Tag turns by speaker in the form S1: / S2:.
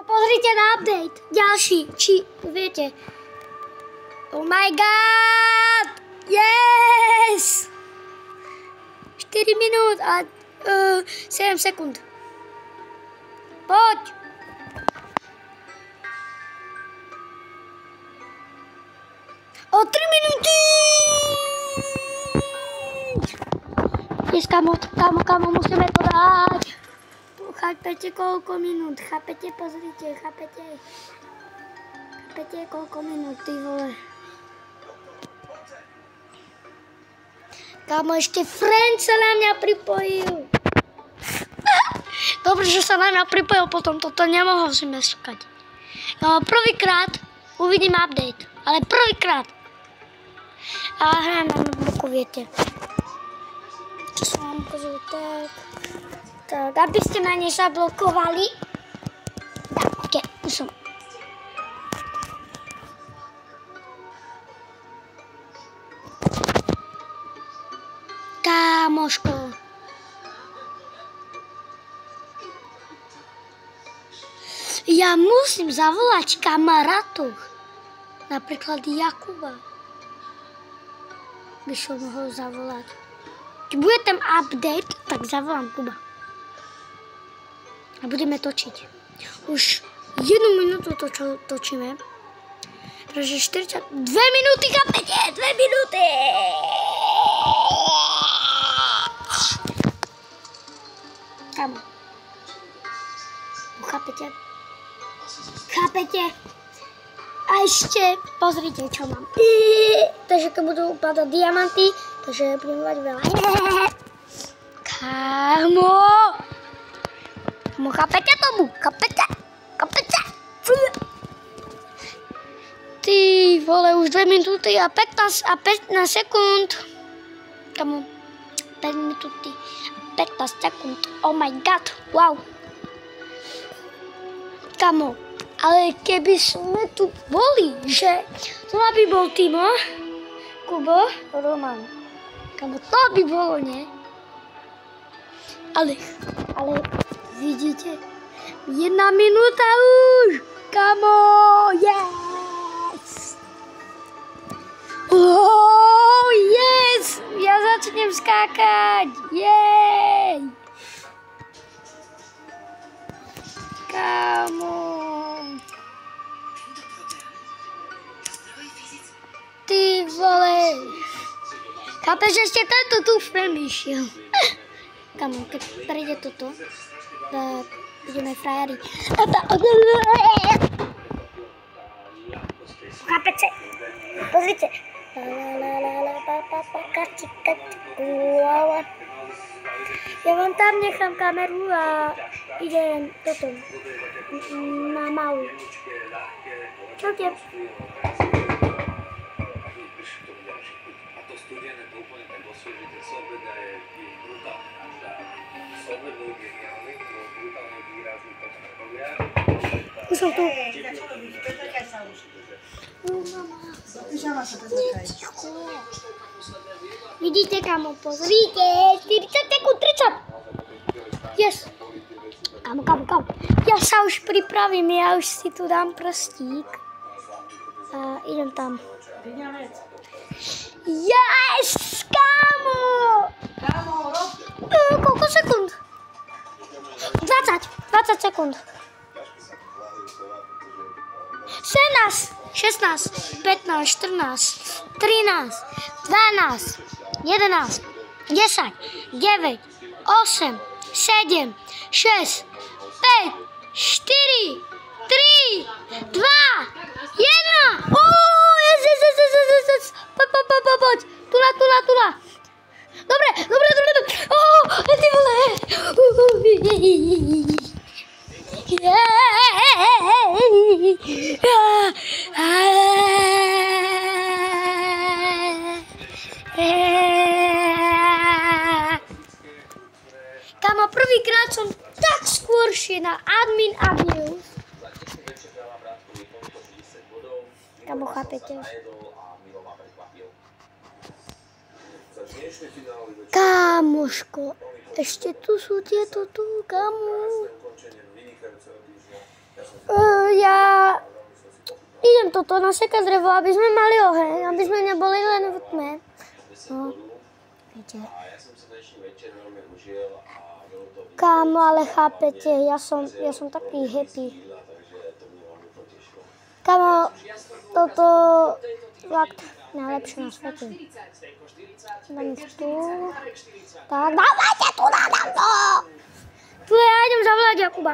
S1: pozrite na update. Ďalší, či viete. Oh my god! Yes! 4 minút a 7 sekúnd. Poď! O 3 minúty! Dnes, kamo, musíme to dať. Chápete, koľko minút? Chápete, pozrite, chápete? Chápete, koľko minút, ty vole? Kámo, ešte friend sa na mňa pripojil. Dobre, že sa na mňa pripojil, potom toto nemohol si meškať. No, prvýkrát uvidím update, ale prvýkrát. A hrajem na notebooku, viete. Čo som vám ukázal, tak, aby ste ma nezablokovali. Tak, už som. Kámoško. Ja musím zavolať kamarátu. Napríklad Jakuba. By som mohol zavolať. Keď bude ten update, tak zavolám Kuba. A budeme točiť. Už 1 minútu točíme. Takže 42 minúty, chápete? 2 minúty! Kamo. Chápete? Chápete? A ešte pozrite, čo mám. Takže keď budú upadať diamanty, takže budem mať veľa. Kámo! Kámo, chápete tomu? Chápete? Chápete? Ty vole, už 2 minúty a 15 sekúnd. Kámo, 5 minúty a 15 sekúnd. Oh my god, wow. Kámo, ale keby sme tu boli, že to by bol Timo, Kubo, Roman. Kámo, to by bolo, nie? Ale vidíte, 1 minúta už, kámo, yes! Oh, yes! Ja začnem skákať, jej! Kámo. Ty vole. Chápeš, že ešte tento tu premýšľal. Kámo, keď prejde toto, tak budeme frajari. Chápete? Pozrite. Ja vám tam nechám kameru a idem toto na malu. Čaute. Už som tu. Vidíte, kamo, pozrite. 40 sekúnd, 30. Yes. Kamo. Ja sa už pripravím, ja už si tu dám prstík. A idem tam. Yes, kamo. Koľko sekúnd? 20 sekúnd. 17, 16, 15, 14, 13, 12, 11, 10, 9, 8, 7, 6, 5, 4, 3, 2, 1. Yes. Poď. Tula. Dobre. Ty vole. Kámo, prvýkrát som tak skôršie na admin abuse. Kámo, chápete? Kámoško, ešte tu sú tieto tu, kámo. idem toto nasekať drevo, aby sme mali oheň, aby sme neboli len v tme. No, viete. Kámo, ale chápete, ja som taký happy. Kámo, toto fakt najlepšie na svete. Dám tu. Tak, dávajte tu na to! Tu ja idem zavolať Jakuba.